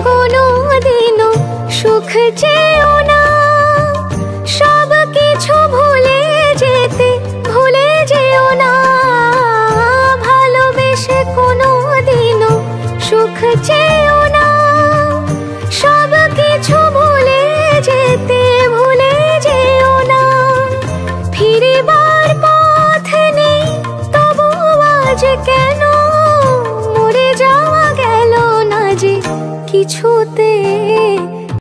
কোনো দিনও সুখ চেয়েও না, সব কিছু ভুলে যেতে ভুলে যেও না। ভালোবেসে কোনো দিনও সুখ চেয়েও না, সব কিছু ভুলে যেতে ভুলে যেও না। ফিরিবার পথ নেই তবু আজ কেন মরে যাওয়া গেল না যে কিছুতে।